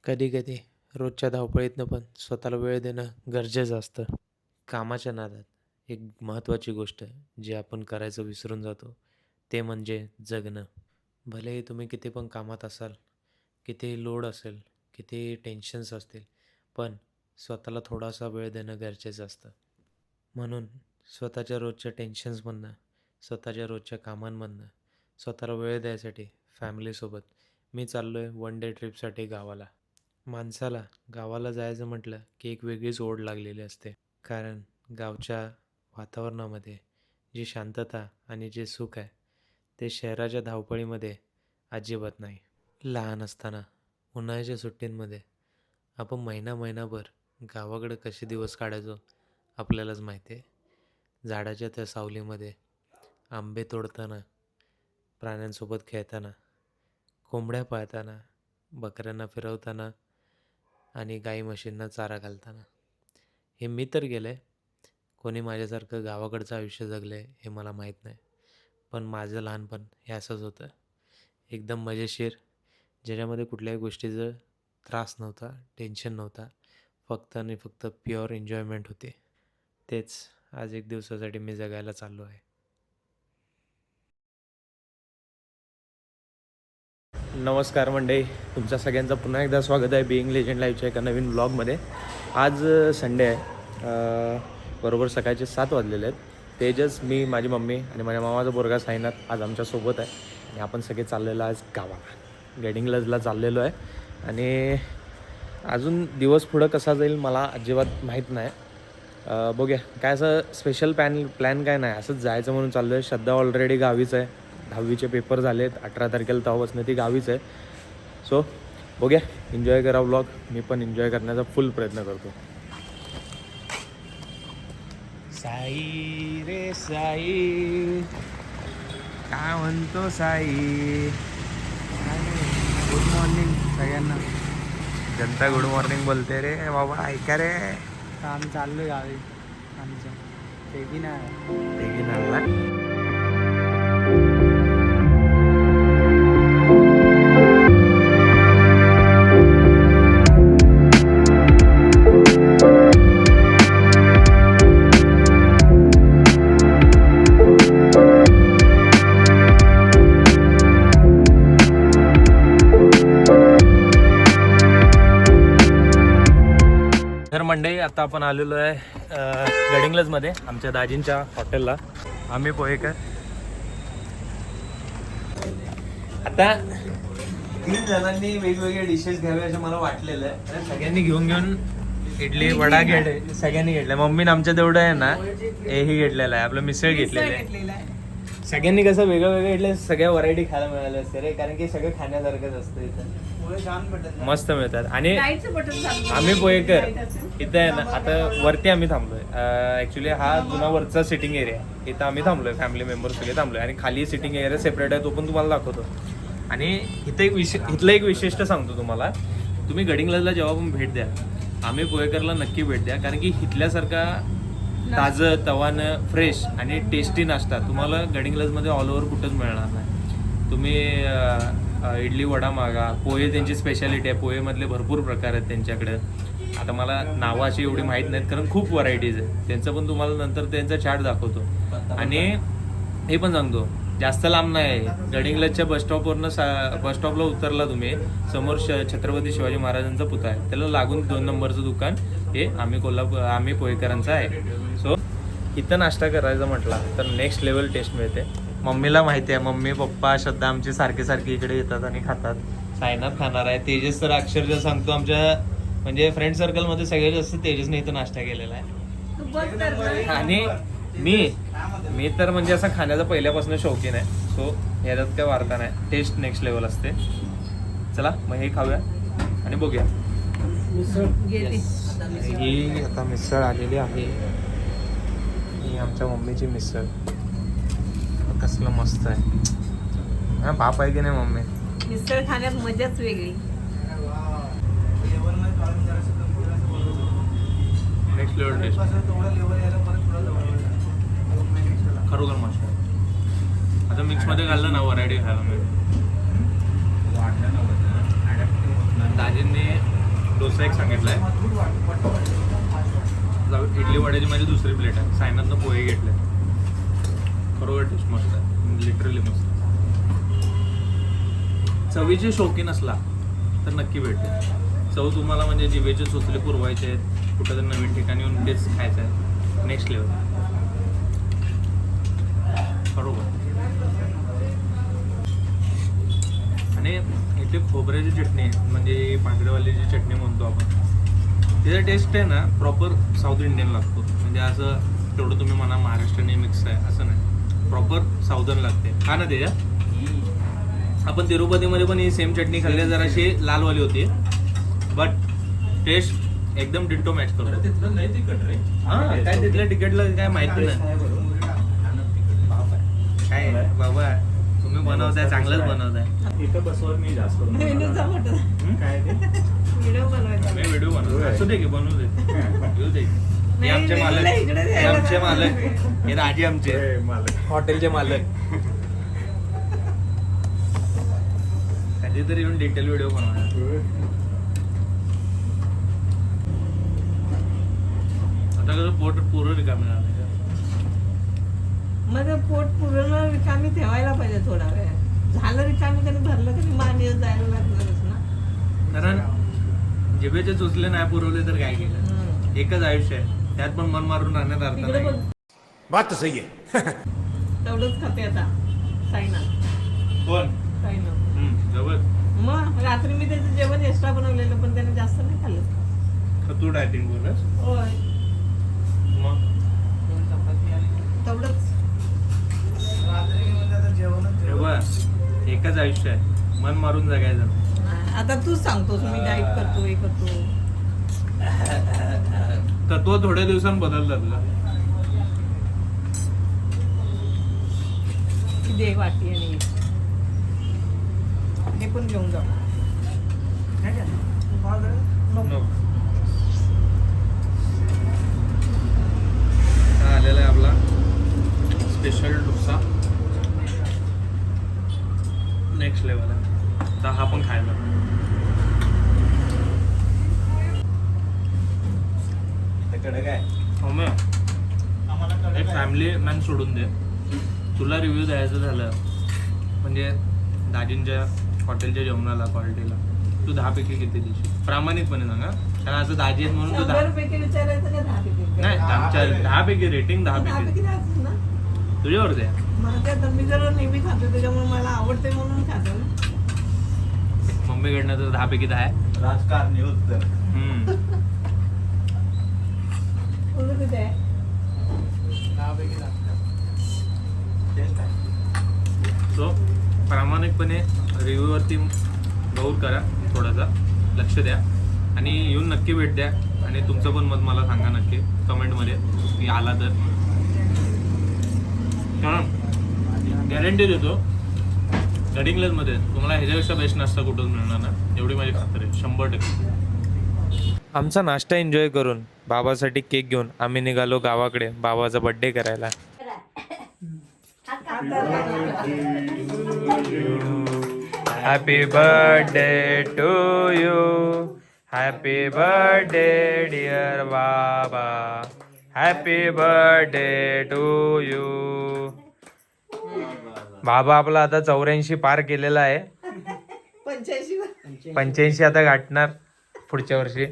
कधी-कधी रोजच्या धावपळीतनं पण स्वतःला वेळ देणं गरजेचं असतं. कामाच्या नादात एक महत्त्वाची गोष्ट जी आपण करायचं विसरून जातो, ते म्हणजे जगणं. भलेही तुम्ही किती पण कामात असाल, कितीही लोड असेल, कितीही टेन्शन्स असतील, पण स्वतःला थोडासा वेळ देणं गरजेचं असतं. म्हणून स्वतःच्या रोजच्या टेन्शन्समधनं, स्वतःच्या रोजच्या कामांमधनं, स्वतःला वेळ द्यायसाठी फॅमिलीसोबत मी चाललो आहे वन डे ट्रिपसाठी गावाला. माणसाला गावाला जायचं म्हटलं की एक वेगळीच ओढ लागलेली असते. कारण गावच्या वातावरणामध्ये जी शांतता आणि जे सुख आहे ते शहराच्या धावपळीमध्ये अजिबात नाही. लहान असताना उन्हाळ्याच्या सुट्टींमध्ये आपण महिनाभर गावाकडे कसे दिवस काढायचो आपल्यालाच माहिती आहे. झाडाच्या त्या सावलीमध्ये आंबे तोडताना, प्राण्यांसोबत खेळताना, कोंबड्या पाळताना, बकऱ्यांना फिरवताना आणि गाई म्हशींना चारा घालताना. हे मी तर गेलं आहे. कोणी माझ्यासारखं गावाकडचं आयुष्य जगलं आहे हे मला माहीत नाही. पण माझं लहानपण हे असंच होतं. एकदम मजेशीर, ज्याच्यामध्ये कुठल्याही गोष्टीचं त्रास नव्हता, टेन्शन नव्हता. फक्त आणि फक्त प्युअर एन्जॉयमेंट होते. तेच आज एक दिवसासाठी मी जगायला चाललो आहे. नमस्कार मंडळी, तुमच्या सगळ्यांचं पुन्हा एकदा स्वागत आहे बिईंग लेजंड लाईव्हच्या एका नवीन व्लॉगमध्ये. आज संडे आहे. बरोबर सकाळचे 7 वाजलेले आहेत. तेजस, मी, माझी मम्मी आणि माझ्या मामाचा पोरगा साईनाथ आज आमच्यासोबत आहे आणि आपण सगळे चाललेलो आज गावाला गडिंग्लजला चाललेलो आहे. आणि अजून दिवस पुढं कसा जाईल मला अजिबात माहीत नाही. बघूया, काय असं स्पेशल प्लॅन काय नाही, असंच जायचं म्हणून चाललो आहे. श्रद्धा ऑलरेडी गावीच आहे, 10वीचे पेपर झाले आहेत. 18 तारखेला तेव्हापासून ती गावीच आहे. सो बघूया, एन्जॉय करा व्लॉग. मी पण एन्जॉय करण्याचा फुल प्रयत्न करतो. साई रे साई, काय म्हणतो साई? गुड मॉर्निंग सगळ्यांना. जनता गुड मॉर्निंग बोलते रे बाबा, ऐका रे. काम चालू आहे गावी आमचं. ते की नाही तर मंडळी, आता आपण आलेलो आहे गडिंग्लजमध्ये आमच्या दाजींच्या हॉटेलला. आम्ही पोहेकर. आता 3 जणांनी वेगवेगळे डिशेस घ्यावे असं मला वाटलेलं आहे. सगळ्यांनी घेऊन इडली वडा सगळ्यांनी घेतलं. मम्मीने आमच्या तेवढं आहे ना हेही घेतलेलं आहे, आपलं मिसळ घेतलेलं आहे. सगळ्यांनी कसं वेगळं इथले सगळ्या व्हरायटी खायला मिळाल्या असते रे, कारण की सगळं खाण्यासारखंच असतं इथं. मस्त मिळतात. आणि आम्ही पोहेकर इथं आहे ना, आता वरती आम्ही थांबलोय. ऍक्च्युली हा जुना वरचा सिटिंग एरिया, इथं आम्ही थांबलोय, फॅमिली मेंबर सगळे थांबलोय. आणि खाली सिटिंग एरिया सेपरेट आहे, तो पण तुम्हाला दाखवतो. आणि इथं इथलं एक विशिष्ट सांगतो तुम्हाला. तुम्ही गडिंग्लजला जेव्हा पण भेट द्या, आम्ही पोहेकरला नक्की भेट द्या, कारण की इथल्यासारखा ताजं तवानं फ्रेश आणि टेस्टी नाश्ता तुम्हाला गडिंग्लजमध्ये ऑल ओव्हर कुठंच मिळणार नाही. तुम्ही इडली वडा मागा, पोहे त्यांची स्पेशालिटी आहे. पोहेमधले भरपूर प्रकार आहेत त्यांच्याकडे. आता मला नावं अशी एवढी माहीत नाहीत, कारण खूप व्हरायटीज आहेत. त्यांचं पण तुम्हाला नंतर त्यांचा चार्ट दाखवतो. आणि हे पण सांगतो, जास्त लांब नाही. गडिंग्लजच्या बसस्टॉपला उतरला तुम्ही, समोर छत्रपती शिवाजी महाराजांचा पुतळा आहे, त्याला लागून 2 नंबरचं दुकान हे आम्ही पोहेकरांचं आहे. सो इथं नाश्ता करायचा म्हटला तर नेक्स्ट लेवल टेस्ट मिळते. मम्मीला माहिती आहे, मम्मी पप्पा श्रद्धा आमची सारखे इकडे येतात आणि खातात. सायनाथ खाणार आहे. तेजस तर अक्षरशः सांगतो, आमच्या म्हणजे फ्रेंड सर्कलमध्ये सगळ्यात जास्त तेजसने इथं नाश्ता केलेला आहे. आणि मी तर म्हणजे असं खाण्याचा पहिल्यापासून शौकीन आहे. सो ह्याच्यात काय वार्ता नाही, टेस्ट नेक्स्ट लेवल असते. चला मग हे खाऊया आणि बघूया. ही आता मिसळ आलेली आहे. ही आमच्या मम्मीची मिसळ, कसलं मस्त आहे. हा बाप आहे की नाही मम्मी? मिसळ खाण्यात मजाच वेगळी. नेक्स्ट लेवल टेस्ट, खरोखर मस्त. आता मिक्समध्ये घाललं ना व्हरायटी खायला मिळेल. दाजींनी डोसा एक सांगितलाय. इडली वड्याची माझी दुसरी प्लेट आहे. सायनाथनं पोहे घेतले. खरोखर टेस्ट मस्त आहे, लिटरली मस्त. चवीचे शौकीन असला तर नक्की भेटते. चव तुम्हाला म्हणजे जिभेचे चोचले पुरवायचे आहेत, कुठं नवीन ठिकाणी येऊन तेच खायचं आहे. नेक्स्ट लेवल बरोबर. आणि इथे खोबऱ्याची चटणी आहे, म्हणजे पांढरेवालीची चटणी म्हणतो आपण. त्याचा टेस्ट आहे ना प्रॉपर साऊथ इंडियन लागतो. म्हणजे असं तेवढं तुम्ही म्हणा महाराष्ट्रीयन मिक्स आहे असं नाही, प्रॉपर साऊदर्न लागते. हा ना त्याच्या. आपण तिरुपतीमध्ये पण ही सेम चटणी खाल्ली, जराशी लालवाली होती, बट टेस्ट एकदम डिट्टो मॅच करतो. तिथलं नाही तिखट रे. हां काय तिथल्या तिकीटला काय माहिती नाही काय बाबा. तुम्ही बनवताय चांगलंच बनवताय. इथं बसवर मी जास्त करून मेनूचा फोटो काय ते व्हिडिओ बनवायचा. मी व्हिडिओ बनवतो. असू दे की बनवू दे, येऊ दे. हे नाही, आमचे मालक, नाही, इकडे हे द्यायला आमचे काय मालक, हे राजे आमचे हॉटेलचे मालक. कधीतरी येऊन डिटेल व्हिडिओ बनवायचा. आता कसं पोट पुरं रिकामी झालं. माझं पोट पूर्ण रिकामी ठेवायला पाहिजे थोडा वेळ. झालं रिकामी कधी भरलं कधी मान येत जायला लागणारच ना. कारण जिभेचे चोचले नाही पुरवले तर काय केलं. एकच आयुष्य आहे, त्यात पण मन मारून राहण्यात अर्थ तिकडे नाही. बघ बात तो सही है. तेवढंच खाते आता साईना. कोण जवळ मग रात्री मी त्याचं जेवण एक्स्ट्रा बनवलेलं, पण त्याने जास्त नाही खाल्लं. तू डायटिंग बोलस होय मग तेवढंच. तेव्हा एकच आयुष्य आहे, मन मारून जगायचं. आता तूच सांगतोस मी डाईट करतो हे करतो. तत्व थोड्या दिवसांनी बदलतात का? दे वाटी आणि हे पण घेऊन जाऊ. नको. हा आलेला आहे आपला स्पेशल डोसा. नेक्स्ट लेवल आहे. आता हा पण खायला एक फॅमिली मॅन सोडून दे. तुला रिव्ह्यू द्यायचं झालं म्हणजे दाजींच्या हॉटेलच्या जेवणाला क्वालिटीला तू 10 पैकी किती देशील? प्रामाणिकपणे सांगा, कारण असं दाजी आहेत म्हणून तू 100 पैकी विचारायचं का 10 पैकी? नाही, 10 पैकी रेटिंग 10 10 पैकी पैकी द्यायचंच ना. तुझ्यावरती आहे. मला काय तर मी जर नेहमी खातो त्याच्यामुळे मला आवडते म्हणून खातो ना. मम्मीकडनं तर 10 पैकी 10 आहे. राजकारणी उत्तर. तुझं किती आहे? सो प्रामाणिकपणे रिव्ह्यूवरती गौर करा, थोडासा लक्ष द्या आणि येऊन नक्की भेट द्या. आणि तुमचं पण मत मला सांगा नक्की कमेंटमध्ये की आला तर. कारण गॅरंटी देतो गडिंग्लजमध्ये तुम्हाला ह्याच्यापेक्षा बेस्ट नाश्ता कुठंच मिळणार ना, एवढी माझी खात्री आहे 100%. आमचा नाश्ता एन्जॉय करून बाबासाठी केक घेऊन आम्ही निघालो गावाकडे बाबाचा बर्थडे करायला. Happy birthday to you, happy birthday dear Baba, happy birthday to you. बाबा आपला आता 84 पार केलेला आहे. 85 आता गाठणार पुढच्या वर्षी.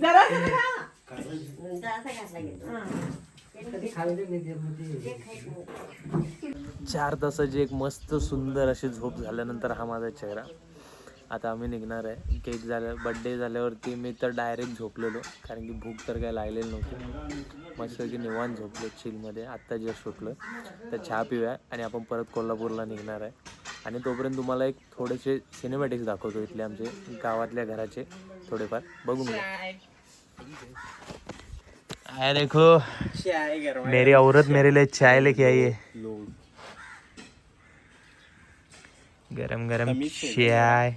जरा 4 तासाची एक मस्त सुंदर अशी झोप झाल्यानंतर हा माझा चेहरा. आता आम्ही निघणार आहे. केक झाल्या बड्डे झाल्यावरती मी तर डायरेक्ट झोपलेलो, कारण की भूक तर काय लागलेली नव्हती. मस्त की निवांत झोपलो चिलमध्ये. आत्ता जस्ट उठलो तर चहा पिऊया आणि आपण परत कोल्हापूरला निघणार आहे. आणि तोपर्यंत तुम्हाला एक थोडेसे सिनेमॅटिक्स दाखवतो इथले आमचे गावातल्या घराचे थोडेफार बघून घ्या. आया देखो मेरी औरत मेरे लिए चाय लेके आई है. गरम गरम चाय.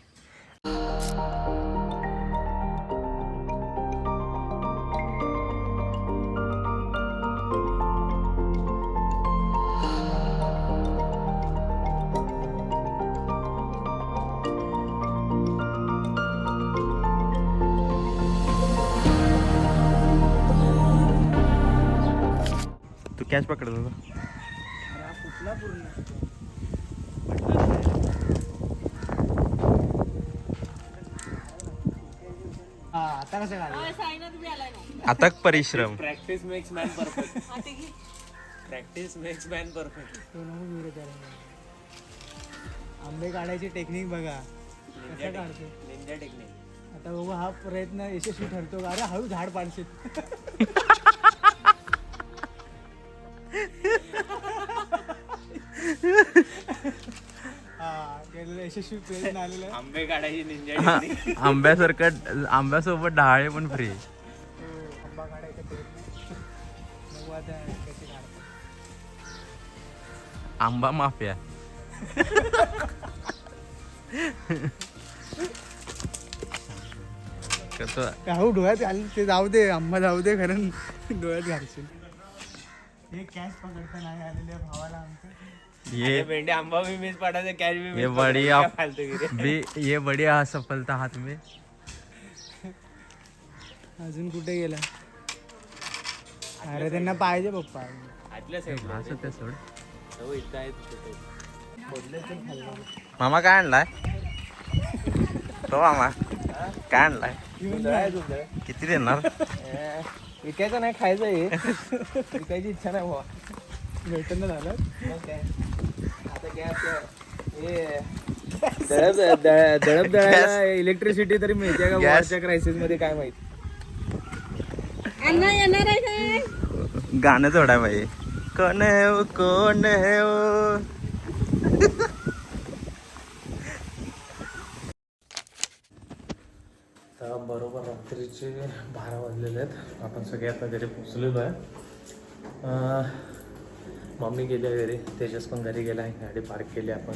कॅच पकडत होता. हा फुटला पूर्ण. हा आता कसं काढलं? अथक परिश्रम. Practice makes man perfect. Practice makes man perfect. तो नको घेऊ रे त्याला. आंबे काढायची टेक्निक बघा कसं काढतो. Ninja technique. आता बघू हा प्रयत्न यशस्वी ठरतो का. अरे हळू झाड पाडशील. हा केलेलं यशस्वी प्रयत्न आलेला आहे. आंबे काढायची निंजा टेक्निक. आंब्यासोबत डहाळे पण फ्री. आंबा काढायचा प्रयत्न. बघू आता कशी काढतो. आंबा माफिया. कसं हळू डोळ्यात घाल. ते जाऊ दे आंबा जाऊ दे कारण डोळ्यात घालशील. हे कॅच पकडता नाही आलेल्या भावाला आमच्या. ये भेंडे आंबा भी मिस पडायचं कॅच भी ये miss बड़ी पडायचं. आप काय फालतूगिरी. ये बढ़िया सफलता हाथ में. अजून कुठे गेला. अरे त्यांना पाहिजे पप्पा. आतल्या साईडला असं ते सोड. हो, इथं आहे तिथं. मामा काय आणलाय तो मामा काय आणलाय किती देणार. विकायचं नाही खायचं हे. विकायची इच्छा नाही भावा. भेटणं झालं. मग काय आता गॅस हे दळप दळायला इलेक्ट्रिसिटी तरी मिळते का Gas. वरच्या क्रायसिस मध्ये काय माहित. येणार आहे काय? गाणं जोडाय पाहिजे. कोण है वो कोण है वो. तर बरोबर रात्रीचे 12 वाजलेले आहेत. आपण सगळे आता घरी पोचलेलो आहे. मम्मी गेली आहे घरी. तेजस पण घरी गेला आहे. गाडी पार्क केली आपण.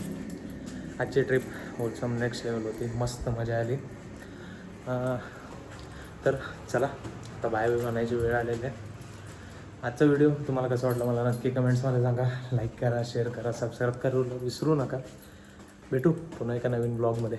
आजची ट्रिप होलसम नेक्स्ट लेवल होती. मस्त मजा आली. तर चला आता बाय बाय म्हणायची वेळ आलेली आहे. आजचा व्हिडिओ तुम्हाला कसं वाटलं मला नक्की कमेंट्समध्ये सांगा. लाईक करा, शेअर करा, सबस्क्राईब करू विसरू नका. भेटू पुन्हा एका नवीन ब्लॉगमध्ये.